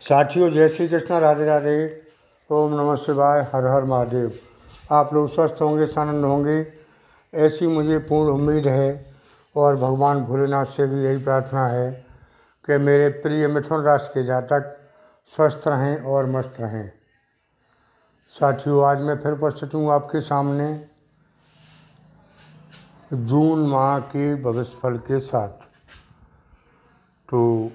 साथियों, जय श्री कृष्णा, राधे राधे, ओम नमः शिवाय, हर हर महादेव। आप लोग स्वस्थ होंगे, आनंद होंगे, ऐसी मुझे पूर्ण उम्मीद है। और भगवान भोलेनाथ से भी यही प्रार्थना है कि मेरे प्रिय मिथुन राशि के जातक स्वस्थ रहें और मस्त रहें। साथियों, आज मैं फिर उपस्थित हूँ आपके सामने जून माह के भविष्यफल के साथ। तो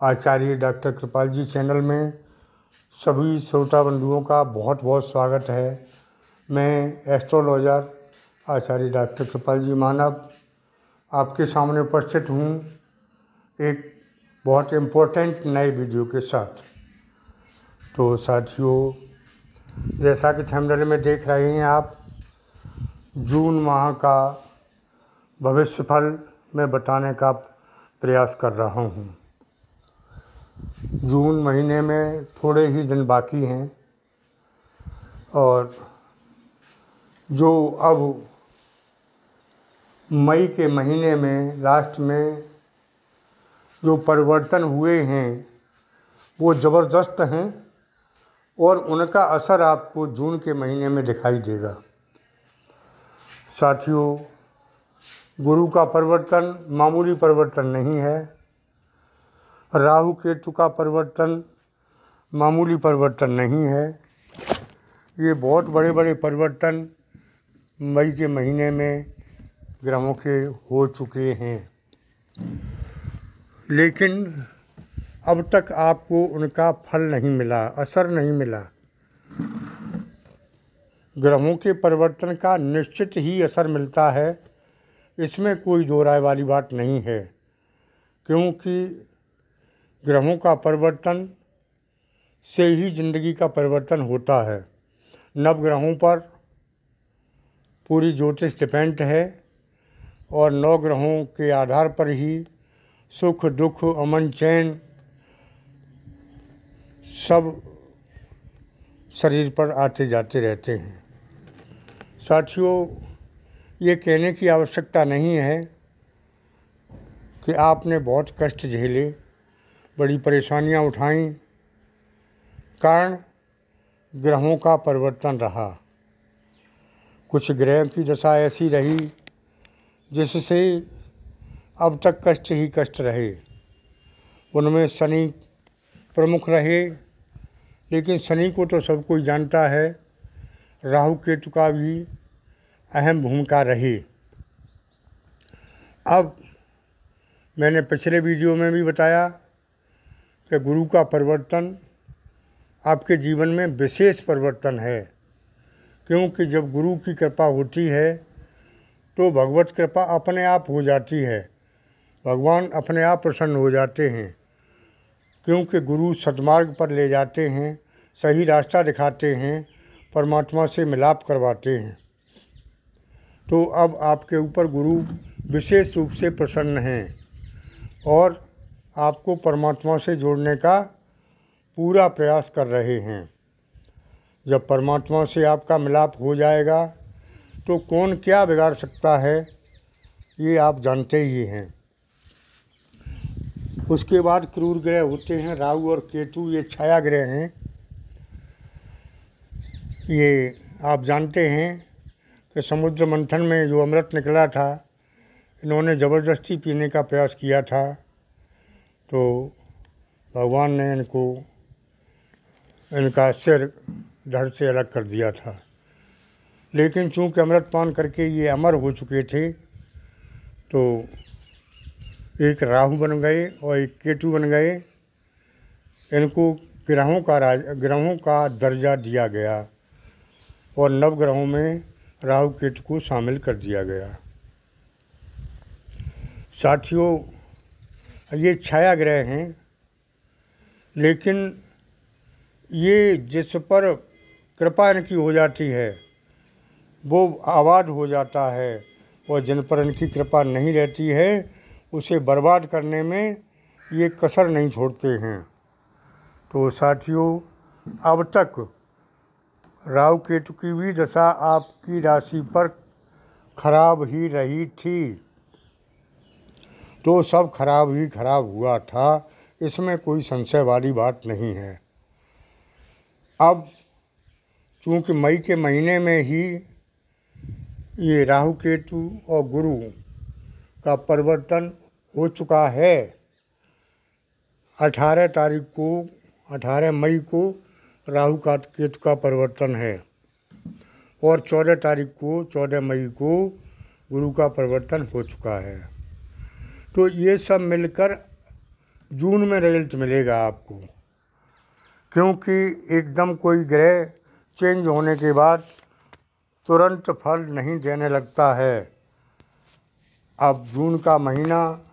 आचार्य डॉक्टर कृपाल जी चैनल में सभी श्रोता बंधुओं का बहुत बहुत स्वागत है। मैं एस्ट्रोलॉजर आचार्य डॉक्टर कृपाल जी मानव आपके सामने उपस्थित हूँ एक बहुत इम्पोर्टेंट नए वीडियो के साथ। तो साथियों, जैसा कि थंबनेल में देख रहे हैं आप, जून माह का भविष्यफल मैं बताने का प्रयास कर रहा हूँ। जून महीने में थोड़े ही दिन बाकी हैं और जो अब मई के महीने में लास्ट में जो परिवर्तन हुए हैं वो ज़बरदस्त हैं और उनका असर आपको जून के महीने में दिखाई देगा। साथियों, गुरु का परिवर्तन मामूली परिवर्तन नहीं है, राहु केतु का परिवर्तन मामूली परिवर्तन नहीं है। ये बहुत बड़े बड़े परिवर्तन मई के महीने में ग्रहों के हो चुके हैं, लेकिन अब तक आपको उनका फल नहीं मिला, असर नहीं मिला। ग्रहों के परिवर्तन का निश्चित ही असर मिलता है, इसमें कोई दो राय वाली बात नहीं है, क्योंकि ग्रहों का परिवर्तन से ही जिंदगी का परिवर्तन होता है। नवग्रहों पर पूरी ज्योतिष डिपेंड है और 9 ग्रहों के आधार पर ही सुख दुख अमन चैन सब शरीर पर आते जाते रहते हैं। साथियों, ये कहने की आवश्यकता नहीं है कि आपने बहुत कष्ट झेले, बड़ी परेशानियां उठाईं, कारण ग्रहों का परिवर्तन रहा। कुछ ग्रह की दशा ऐसी रही जिससे अब तक कष्ट ही कष्ट रहे। उनमें शनि प्रमुख रहे, लेकिन शनि को तो सब कोई जानता है, राहु केतु का भी अहम भूमिका रही। अब मैंने पिछले वीडियो में भी बताया कि गुरु का परिवर्तन आपके जीवन में विशेष परिवर्तन है, क्योंकि जब गुरु की कृपा होती है तो भगवत कृपा अपने आप हो जाती है, भगवान अपने आप प्रसन्न हो जाते हैं, क्योंकि गुरु सद्मार्ग पर ले जाते हैं, सही रास्ता दिखाते हैं, परमात्मा से मिलाप करवाते हैं। तो अब आपके ऊपर गुरु विशेष रूप से प्रसन्न हैं और आपको परमात्मा से जोड़ने का पूरा प्रयास कर रहे हैं। जब परमात्मा से आपका मिलाप हो जाएगा तो कौन क्या बिगाड़ सकता है, ये आप जानते ही हैं। उसके बाद क्रूर ग्रह होते हैं राहु और केतु, ये छाया ग्रह हैं। ये आप जानते हैं कि समुद्र मंथन में जो अमृत निकला था, इन्होंने ज़बरदस्ती पीने का प्रयास किया था, तो भगवान ने इनका सिर धड़ से अलग कर दिया था। लेकिन चूँकि अमृत पान करके ये अमर हो चुके थे, तो एक राहु बन गए और एक केतु बन गए। इनको ग्रहों का दर्जा दिया गया और नवग्रहों में राहु केतु को शामिल कर दिया गया। साथियों, ये छाया ग्रह हैं, लेकिन ये जिस पर कृपा इनकी हो जाती है वो आबाद हो जाता है, और जिन पर इनकी कृपा नहीं रहती है उसे बर्बाद करने में ये कसर नहीं छोड़ते हैं। तो साथियों, अब तक राहु केतु की भी दशा आपकी राशि पर खराब ही रही थी, तो सब खराब ही खराब हुआ था, इसमें कोई संशय वाली बात नहीं है। अब चूँकि मई के महीने में ही ये राहु केतु और गुरु का परिवर्तन हो चुका है। 18 मई को राहु का केतु का परिवर्तन है और 14 मई को गुरु का परिवर्तन हो चुका है। तो ये सब मिलकर जून में रिजल्ट मिलेगा आपको, क्योंकि एकदम कोई ग्रह चेंज होने के बाद तुरंत फल नहीं देने लगता है। अब जून का महीना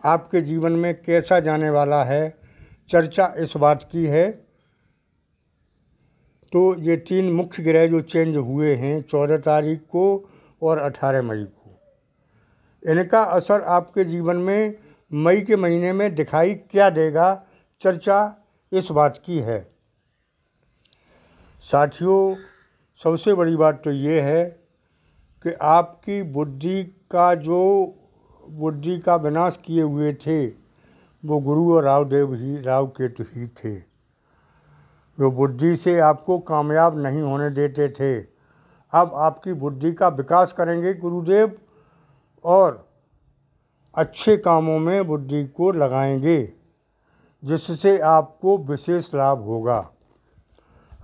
आपके जीवन में कैसा जाने वाला है, चर्चा इस बात की है। तो ये 3 मुख्य ग्रह जो चेंज हुए हैं 14 तारीख को और 18 मई को, इनका असर आपके जीवन में मई के महीने में दिखाई क्या देगा, चर्चा इस बात की है। साथियों, सबसे बड़ी बात तो ये है कि आपकी बुद्धि का विनाश किए हुए थे वो गुरु और राहु केतु ही थे, जो बुद्धि से आपको कामयाब नहीं होने देते थे। अब आपकी बुद्धि का विकास करेंगे गुरुदेव और अच्छे कामों में बुद्धि को लगाएंगे, जिससे आपको विशेष लाभ होगा।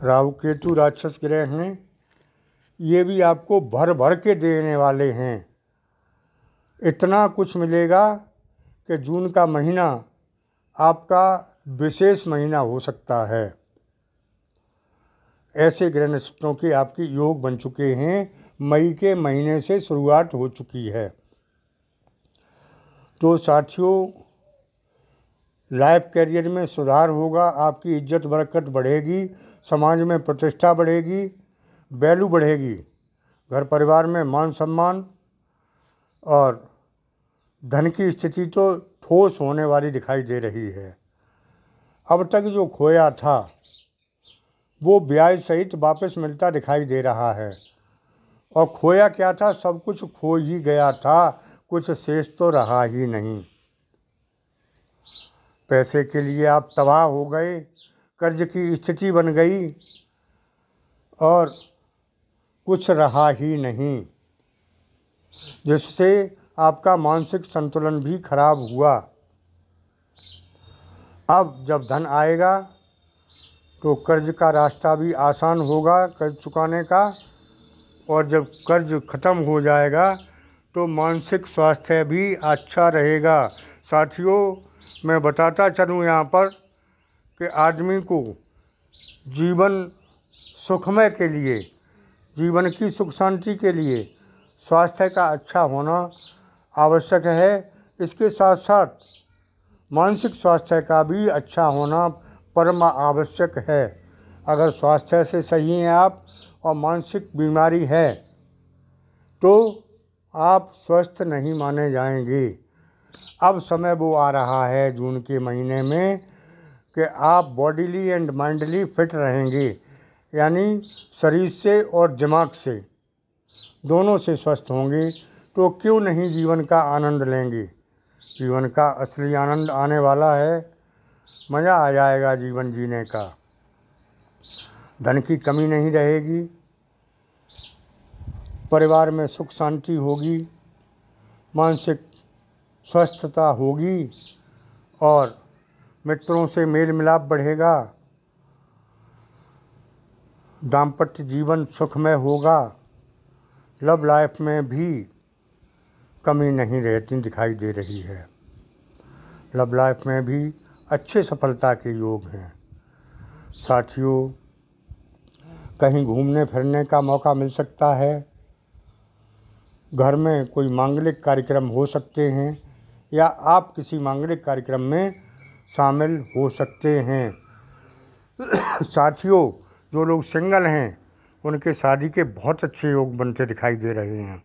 राहु केतु राक्षस ग्रह हैं, ये भी आपको भर भर के देने वाले हैं। इतना कुछ मिलेगा कि जून का महीना आपका विशेष महीना हो सकता है। ऐसे ग्रह नक्षत्रों के आपके योग बन चुके हैं, मई के महीने से शुरुआत हो चुकी है। तो साथियों, लाइफ कैरियर में सुधार होगा, आपकी इज्जत बरकत बढ़ेगी, समाज में प्रतिष्ठा बढ़ेगी, वैल्यू बढ़ेगी, घर परिवार में मान सम्मान और धन की स्थिति तो ठोस होने वाली दिखाई दे रही है। अब तक जो खोया था वो ब्याज सहित वापस मिलता दिखाई दे रहा है। और खोया क्या था, सब कुछ खो ही गया था, कुछ शेष तो रहा ही नहीं। पैसे के लिए आप तबाह हो गए, कर्ज की स्थिति बन गई और कुछ रहा ही नहीं, जिससे आपका मानसिक संतुलन भी खराब हुआ। अब जब धन आएगा तो कर्ज का रास्ता भी आसान होगा कर्ज चुकाने का, और जब कर्ज खत्म हो जाएगा तो मानसिक स्वास्थ्य भी अच्छा रहेगा। साथियों, मैं बताता चलूँ यहाँ पर कि आदमी को जीवन सुखमय के लिए, जीवन की सुख शांति के लिए स्वास्थ्य का अच्छा होना आवश्यक है। इसके साथ साथ मानसिक स्वास्थ्य का भी अच्छा होना परम आवश्यक है। अगर स्वास्थ्य से सही हैं आप और मानसिक बीमारी है तो आप स्वस्थ नहीं माने जाएंगे। अब समय वो आ रहा है जून के महीने में कि आप बॉडीली एंड माइंडली फिट रहेंगे, यानी शरीर से और दिमाग से दोनों से स्वस्थ होंगे। तो क्यों नहीं जीवन का आनंद लेंगे। जीवन का असली आनंद आने वाला है, मज़ा आ जाएगा जीवन जीने का। धन की कमी नहीं रहेगी, परिवार में सुख शांति होगी, मानसिक स्वस्थता होगी और मित्रों से मेल मिलाप बढ़ेगा, दाम्पत्य जीवन सुखमय होगा। लव लाइफ में भी कमी नहीं रहती दिखाई दे रही है। लव लाइफ में भी अच्छे सफलता के योग हैं। साथियों, कहीं घूमने फिरने का मौका मिल सकता है, घर में कोई मांगलिक कार्यक्रम हो सकते हैं या आप किसी मांगलिक कार्यक्रम में शामिल हो सकते हैं। साथियों, जो लोग सिंगल हैं उनके शादी के बहुत अच्छे योग बनते दिखाई दे रहे हैं।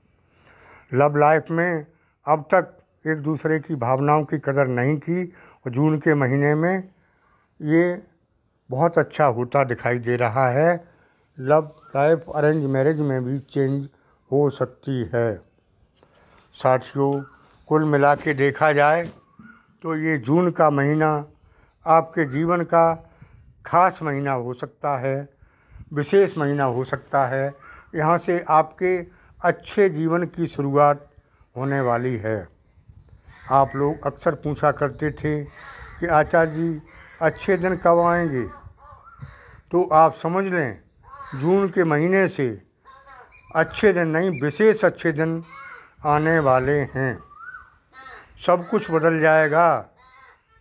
लव लाइफ में अब तक एक दूसरे की भावनाओं की कदर नहीं की और जून के महीने में ये बहुत अच्छा होता दिखाई दे रहा है। लव लाइफ अरेंज मैरिज में भी चेंज हो सकती है। साथियों, कुल मिला के देखा जाए तो ये जून का महीना आपके जीवन का खास महीना हो सकता है, विशेष महीना हो सकता है। यहाँ से आपके अच्छे जीवन की शुरुआत होने वाली है। आप लोग अक्सर पूछा करते थे कि आचार्य जी अच्छे दिन कब आएंगे, तो आप समझ लें जून के महीने से अच्छे दिन नहीं, विशेष अच्छे दिन आने वाले हैं। सब कुछ बदल जाएगा,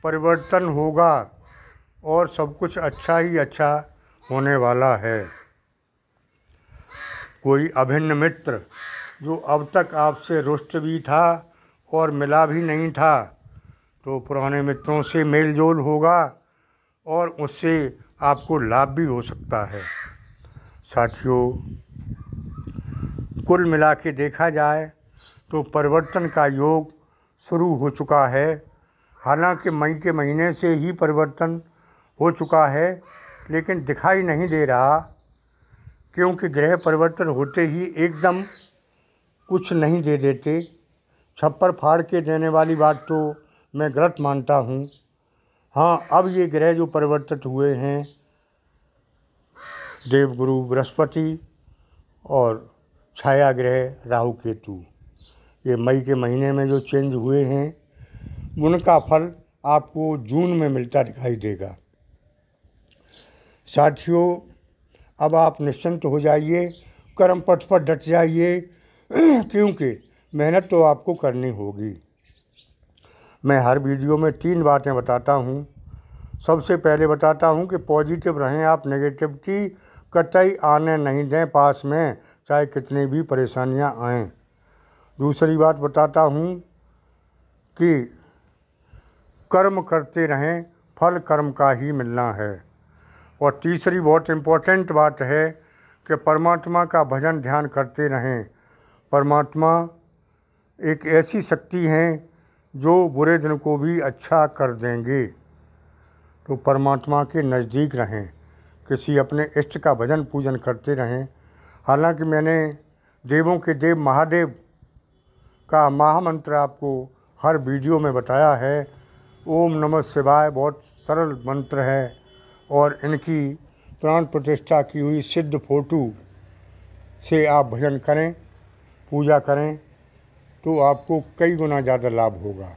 परिवर्तन होगा और सब कुछ अच्छा ही अच्छा होने वाला है। कोई अभिन्न मित्र जो अब तक आपसे रुष्ट भी था और मिला भी नहीं था, तो पुराने मित्रों से मेल जोल होगा और उससे आपको लाभ भी हो सकता है। साथियों, कुल मिला के देखा जाए तो परिवर्तन का योग शुरू हो चुका है। हालांकि मई के महीने से ही परिवर्तन हो चुका है, लेकिन दिखाई नहीं दे रहा, क्योंकि ग्रह परिवर्तन होते ही एकदम कुछ नहीं दे देते। छप्पर फाड़ के देने वाली बात तो मैं गलत मानता हूँ। हाँ, अब ये ग्रह जो परिवर्तित हुए हैं, देवगुरु बृहस्पति और छाया ग्रह राहु केतु, ये मई के महीने में जो चेंज हुए हैं, उनका फल आपको जून में मिलता दिखाई देगा। साथियों, अब आप निश्चिंत हो जाइए, कर्म पथ पर डट जाइए, क्योंकि मेहनत तो आपको करनी होगी। मैं हर वीडियो में 3 बातें बताता हूँ। सबसे पहले बताता हूँ कि पॉजिटिव रहें आप, नेगेटिविटी कतई आने नहीं दें पास में, चाहे कितनी भी परेशानियाँ आएँ। दूसरी बात बताता हूँ कि कर्म करते रहें, फल कर्म का ही मिलना है। और तीसरी बहुत इम्पोर्टेंट बात है कि परमात्मा का भजन ध्यान करते रहें। परमात्मा एक ऐसी शक्ति है जो बुरे दिन को भी अच्छा कर देंगे, तो परमात्मा के नज़दीक रहें, किसी अपने इष्ट का भजन पूजन करते रहें। हालांकि मैंने देवों के देव महादेव का महामंत्र आपको हर वीडियो में बताया है। ओम नमः शिवाय बहुत सरल मंत्र है, और इनकी प्राण प्रतिष्ठा की हुई सिद्ध फोटो से आप भजन करें, पूजा करें, तो आपको कई गुना ज़्यादा लाभ होगा।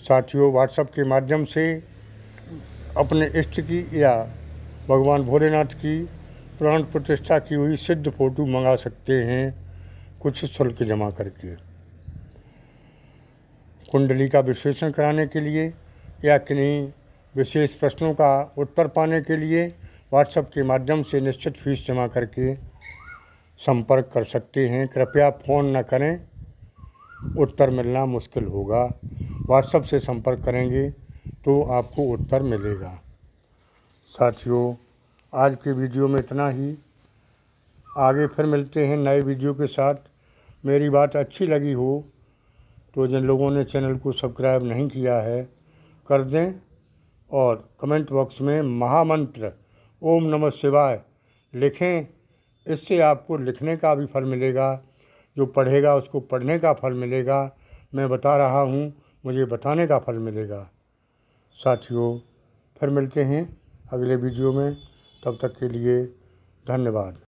साथियों, व्हाट्सएप के माध्यम से अपने इष्ट की या भगवान भोलेनाथ की प्राण प्रतिष्ठा की हुई सिद्ध फोटो मंगा सकते हैं कुछ शुल्क जमा करके। कुंडली का विश्लेषण कराने के लिए या किन्हीं विशेष प्रश्नों का उत्तर पाने के लिए व्हाट्सएप के माध्यम से निश्चित फीस जमा करके संपर्क कर सकते हैं। कृपया फ़ोन न करें, उत्तर मिलना मुश्किल होगा। व्हाट्सएप से संपर्क करेंगे तो आपको उत्तर मिलेगा। साथियों, आज के वीडियो में इतना ही। आगे फिर मिलते हैं नए वीडियो के साथ। मेरी बात अच्छी लगी हो तो जिन लोगों ने चैनल को सब्सक्राइब नहीं किया है कर दें, और कमेंट बॉक्स में महामंत्र ओम नमः शिवाय लिखें। इससे आपको लिखने का भी फल मिलेगा, जो पढ़ेगा उसको पढ़ने का फल मिलेगा। मैं बता रहा हूँ, मुझे बताने का फल मिलेगा। साथियों, फिर मिलते हैं अगले वीडियो में, तब तक के लिए धन्यवाद।